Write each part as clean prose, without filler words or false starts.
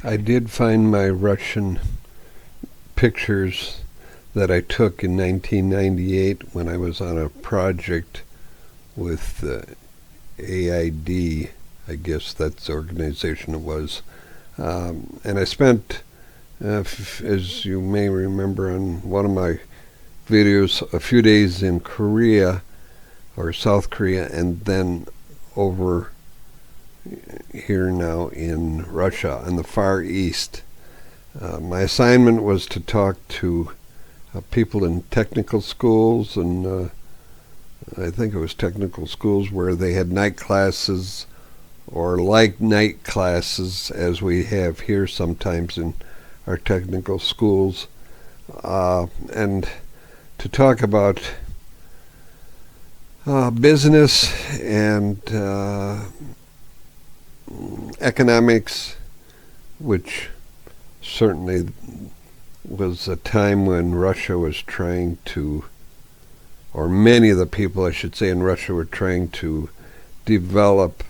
I did find my Russian pictures that I took in 1998 when I was on a project with AID. I guess that's the organization it was. And I spent, as you may remember on one of my videos, a few days in Korea or South Korea, and then over here now in Russia in the Far East. My assignment was to talk to people in technical schools, and I think it was technical schools where they had night classes or like night classes as we have here sometimes in our technical schools, and to talk about business and economics, which certainly was a time when Russia was trying to, or many of the people, I should say, in Russia were trying to develop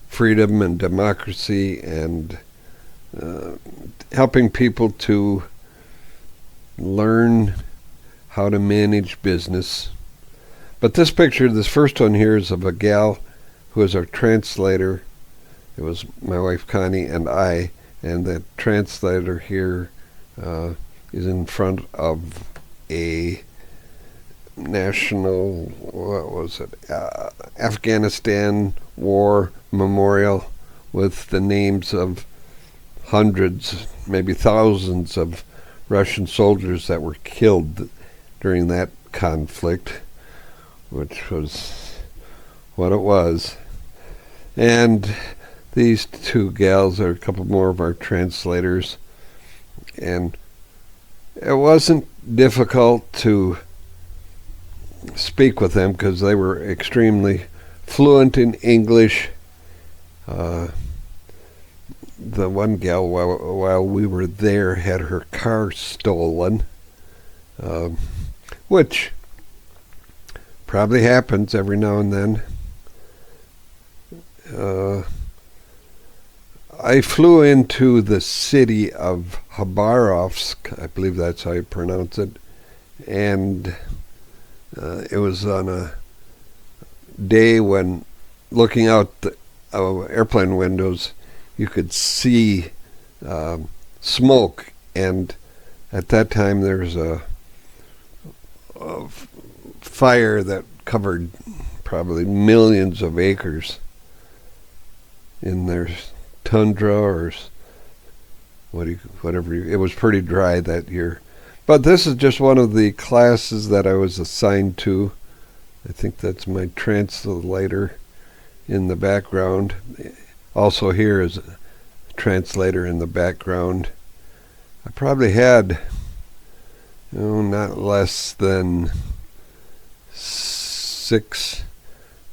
freedom and democracy and helping people to learn how to manage business. But this picture, this first one here, is of a gal who is our translator. It was my wife Connie and I, and the translator here is in front of a national, what was it, Afghanistan War Memorial with the names of hundreds, maybe thousands of Russian soldiers that were killed during that conflict, which was what it was. And these two gals are a couple more of our translators, and it wasn't difficult to speak with them because they were extremely fluent in English. The one gal, while we were there, had her car stolen, which probably happens every now and then. I flew into the city of Khabarovsk, I believe that's how you pronounce it, and it was on a day when, looking out the airplane windows, you could see smoke, and at that time there was a fire that covered probably millions of acres in their tundra or whatever. It was pretty dry that year. But this is just one of the classes that I was assigned to. I think that's my translator in the background. Also here is a translator in the background. I probably had not less than 6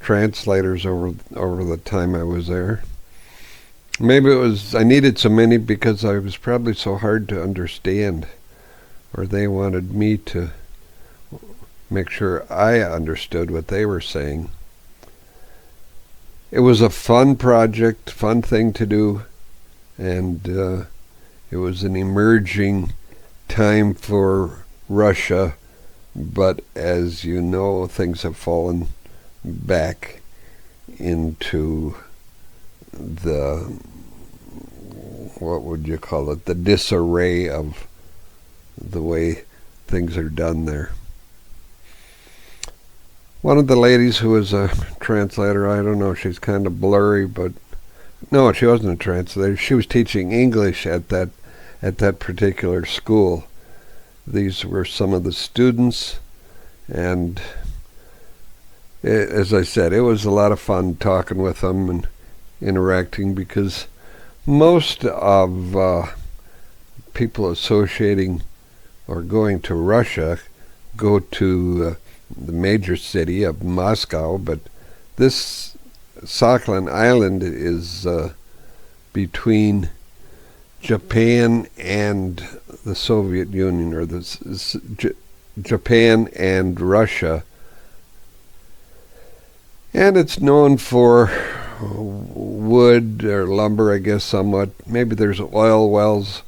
translators over the time I was there. Maybe it was I needed so many because I was probably so hard to understand, or they wanted me to make sure I understood what they were saying. It was a fun project, fun thing to do, and it was an emerging time for Russia, but as you know, things have fallen back into the, what would you call it, the disarray of the way things are done there. One of the ladies who was a translator, I don't know, she's kind of blurry, but no, she wasn't a translator. She was teaching English at that particular school. These were some of the students, and as I said, it was a lot of fun talking with them and interacting, because most of people associating or going to Russia go to the major city of Moscow, but this Sakhalin Island is between Japan and the Soviet Union, or Japan and Russia, and it's known for wood or lumber, I guess, somewhat. Maybe there's oil wells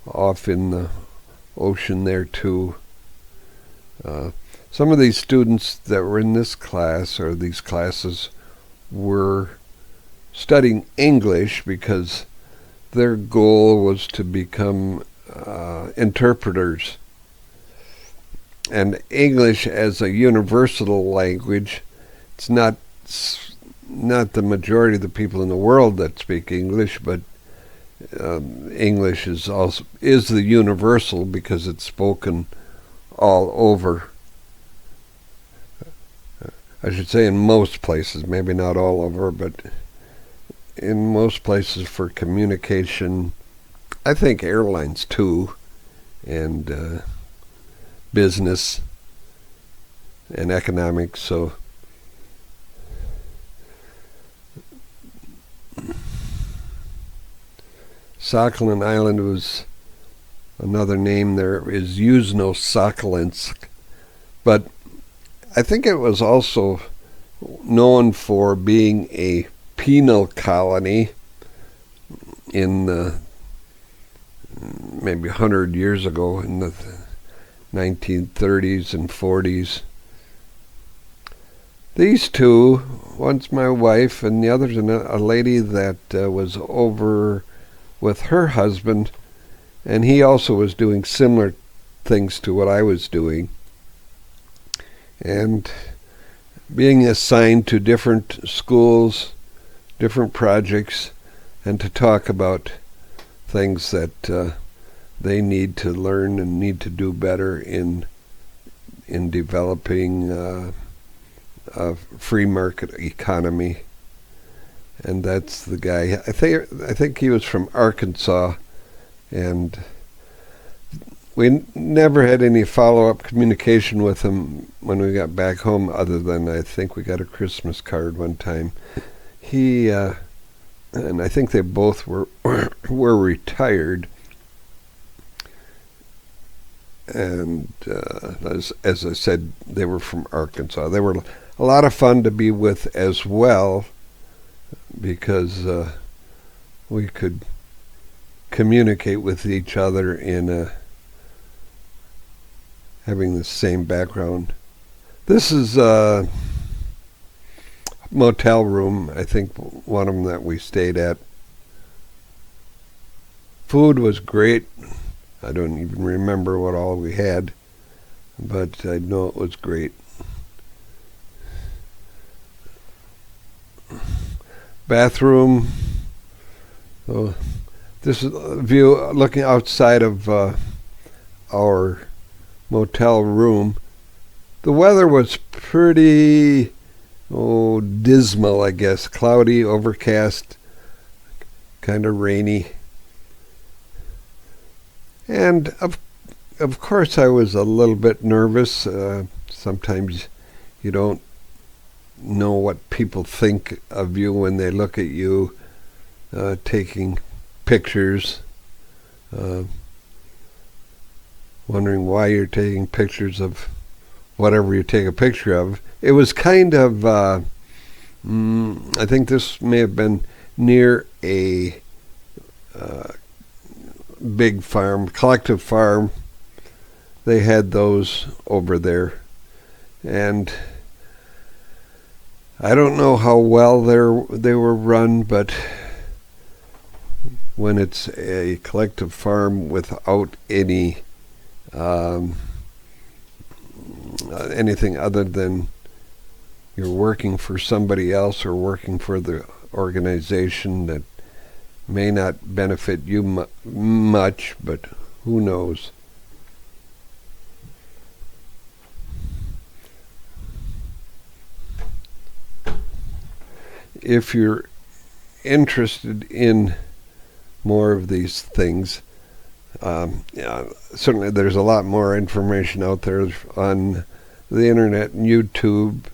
off in the ocean there too. Some of these students that were in this class or these classes were studying English because their goal was to become interpreters. And English as a universal language, it's not the majority of the people in the world that speak English, but English is the universal because it's spoken all over. I should say in most places, maybe not all over, but in most places for communication. I think airlines too, and business and economics. So Sakhalin Island was another name. There is Yuzhno-Sakhalinsk, but I think it was also known for being a penal colony in maybe 100 years ago, in the 1930s and 40s. These two, one's my wife and the other's a lady that was over with her husband, and he also was doing similar things to what I was doing, and being assigned to different schools, different projects, and to talk about things that they need to learn and need to do better in developing a free market economy. And that's the guy. I think he was from Arkansas, and we never had any follow-up communication with him when we got back home, other than I think we got a Christmas card one time. He and I think they both were retired, and as I said, they were from Arkansas. They were a lot of fun to be with as well, because we could communicate with each other in having the same background. This is a motel room, I think one of them that we stayed at. Food was great. I don't even remember what all we had, but I know it was great. Bathroom. So this is a view looking outside of our motel room. The weather was pretty dismal, I guess. Cloudy, overcast, kind of rainy. And of course I was a little bit nervous. Sometimes you don't know what people think of you when they look at you taking pictures, wondering why you're taking pictures of whatever you take a picture of. It was kind of, I think this may have been near a big farm, collective farm. They had those over there, and I don't know how well they were run, but when it's a collective farm without any anything other than you're working for somebody else or working for the organization that may not benefit you much, but who knows. If you're interested in more of these things, certainly there's a lot more information out there on the internet and YouTube.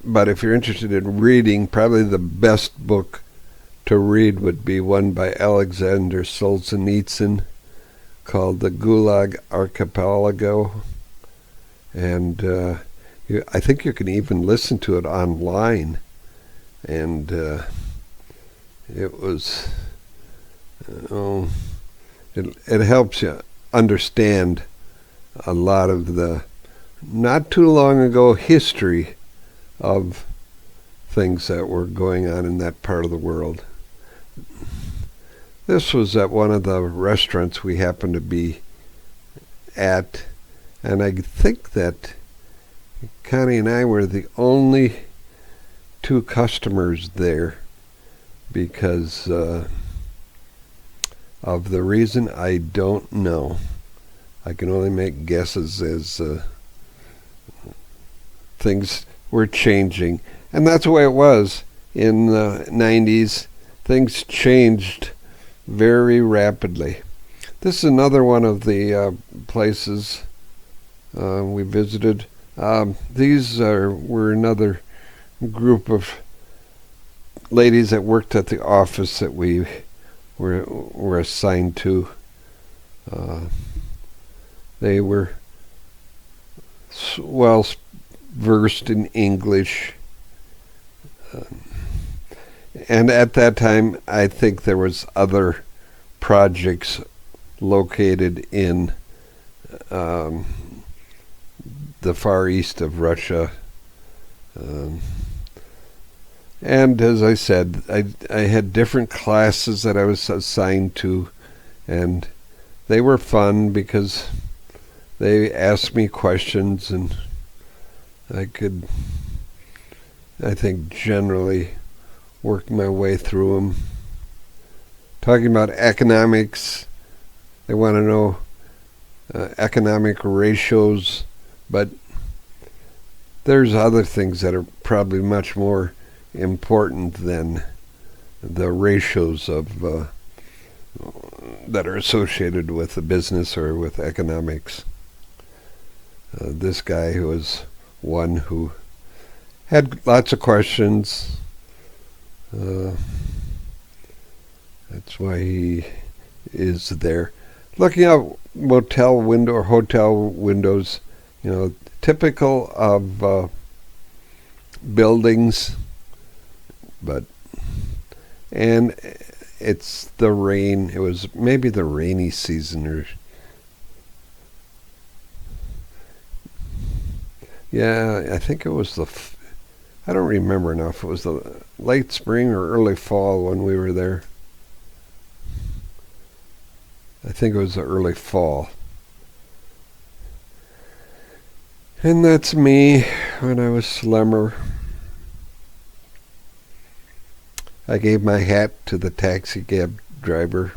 But if you're interested in reading, probably the best book to read would be one by Alexander Solzhenitsyn called The Gulag Archipelago. And I think you can even listen to it online, and it was, oh, it helps you understand a lot of the not too long ago history of things that were going on in that part of the world. This was at one of the restaurants we happened to be at, and I think that Connie and I were the only two customers there because of the reason I don't know. I can only make guesses as things were changing. And that's the way it was in the 90s. Things changed very rapidly. This is another one of the places we visited. These were another group of ladies that worked at the office that we were assigned to. They were well versed in English. And at that time, I think there was other projects located in the far east of Russia. And as I said, I had different classes that I was assigned to, and they were fun because they asked me questions, and I could, I think, generally work my way through them. Talking about economics, they want to know economic ratios, but there's other things that are probably much more important than the ratios of that are associated with the business or with economics. This guy who was one who had lots of questions. That's why he is there. Looking out motel window or hotel windows, typical of buildings, and it's the rain. It was maybe the rainy season, or I think it was I don't remember now if it was the late spring or early fall when we were there. I think it was the early fall. And that's me when I was slimmer. I gave my hat to the taxi cab driver.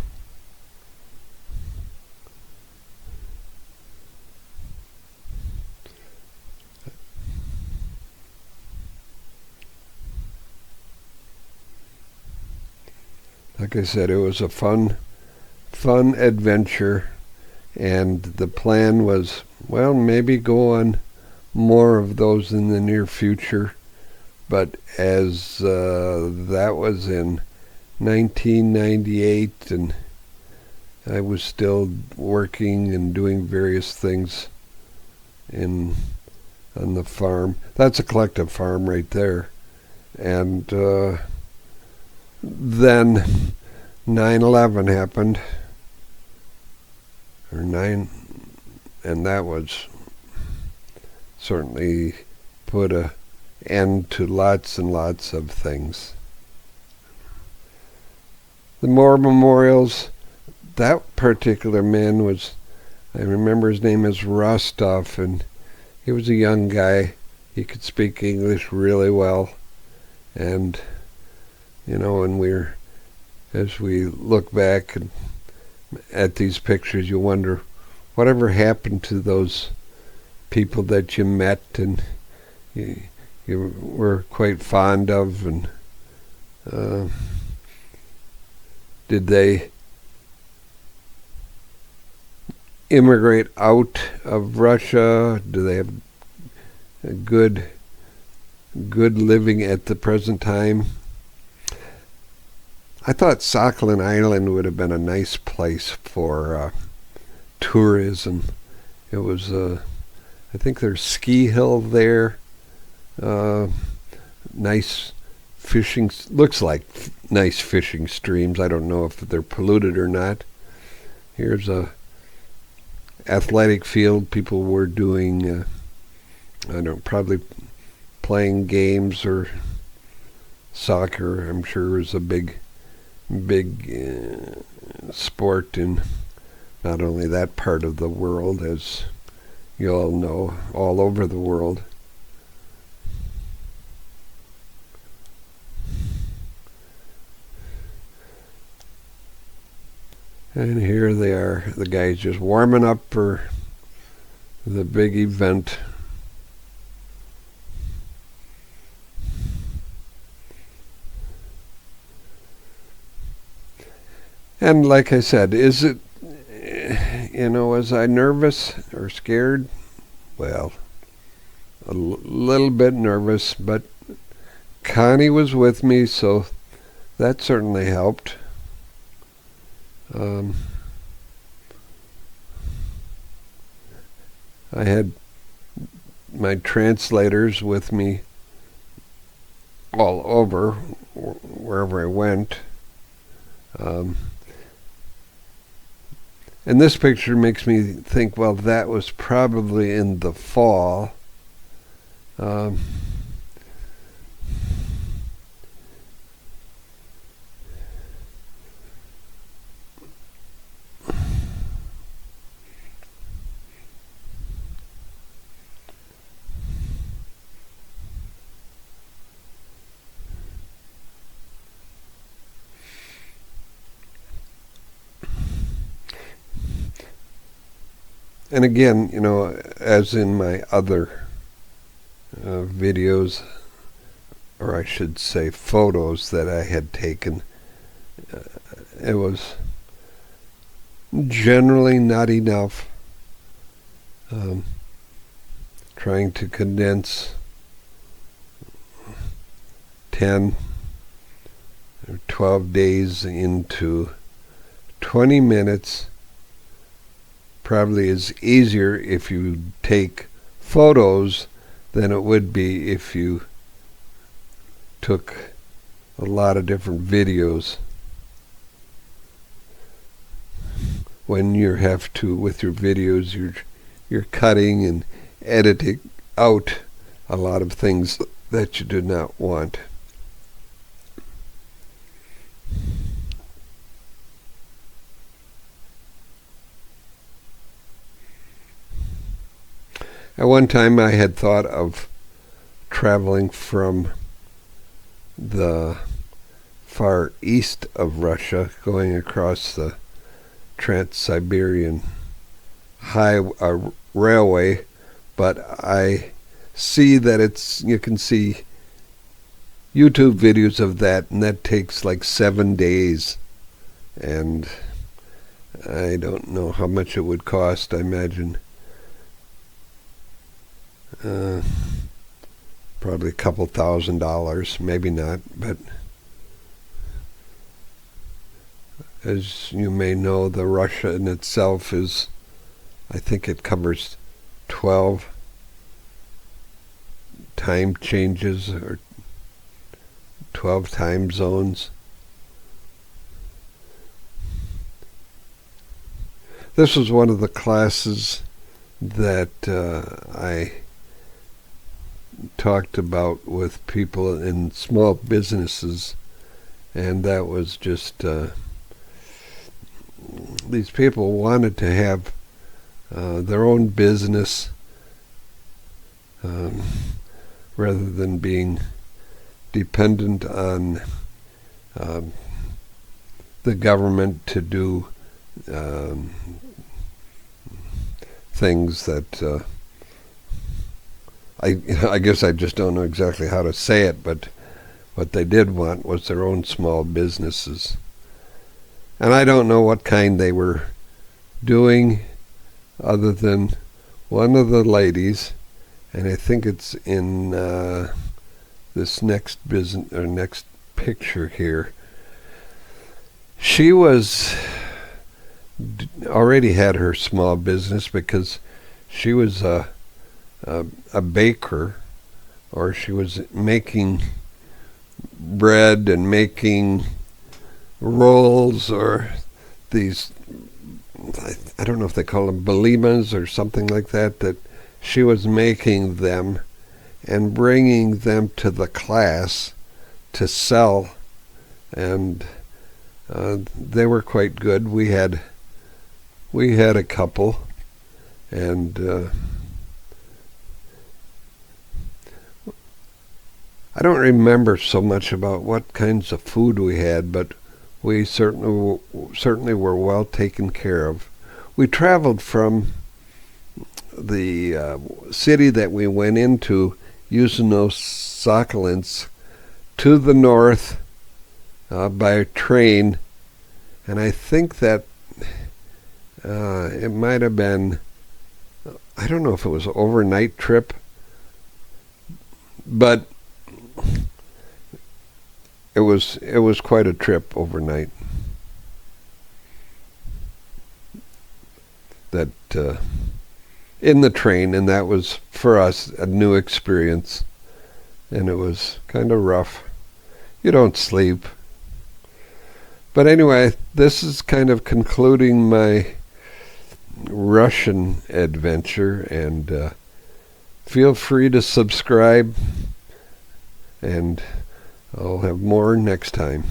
Like I said, it was a fun adventure, and the plan was, well, maybe go on more of those in the near future. But as that was in 1998, and I was still working and doing various things on the farm. That's a collective farm right there. And then 9/11 happened, and that was certainly put an end to lots and lots of things. The more memorials. That particular man was, I remember his name is Rostov, and he was a young guy. He could speak English really well, and as we look back at these pictures, you wonder whatever happened to those people that you met and you were quite fond of, and did they immigrate out of Russia? Do they have a good living at the present time? I thought Sakhalin Island would have been a nice place for tourism. It was, I think there's ski hill there, Uh, nice fishing, looks like nice fishing streams. I don't know if they're polluted or not. Here's a athletic field. People were doing, probably playing games or soccer. I'm sure is a big sport in not only that part of the world, as you all know, all over the world. And here they are, the guys just warming up for the big event. And like I said, was I nervous or scared? Well, a little bit nervous, but Connie was with me, so that certainly helped. I had my translators with me all over, wherever I went. And this picture makes me think, well, that was probably in the fall. And again, as in my other videos, or I should say photos that I had taken, it was generally not enough. Trying to condense 10 or 12 days into 20 minutes probably is easier if you take photos than it would be if you took a lot of different videos. When you have to, with your videos, you're cutting and editing out a lot of things that you do not want. At one time I had thought of traveling from the far east of Russia, going across the Trans-Siberian railway, but I see that you can see YouTube videos of that, and that takes like 7 days, and I don't know how much it would cost. I imagine probably a couple $1,000, maybe not, but as you may know, the Russia in itself is, I think it covers 12 time changes or 12 time zones. This was one of the classes that I talked about with people in small businesses, and that was just these people wanted to have their own business rather than being dependent on the government to do things that I guess I just don't know exactly how to say it, but what they did want was their own small businesses. And I don't know what kind they were doing, other than one of the ladies, and I think it's in this next picture here. She was already had her small business because she was a baker, or she was making bread and making rolls, or these, I don't know if they call them balimas or something like that, that she was making them and bringing them to the class to sell, and they were quite good. We had a couple, and I don't remember so much about what kinds of food we had, but we certainly were well taken care of. We traveled from the city that we went into, Yuzhno-Sakhalinsk, to the north by train, and I think that it might have been, I don't know if it was an overnight trip, but it was quite a trip overnight. That in the train, and that was for us a new experience, and it was kind of rough. You don't sleep. But anyway, this is kind of concluding my Russian adventure, and feel free to subscribe, and I'll have more next time.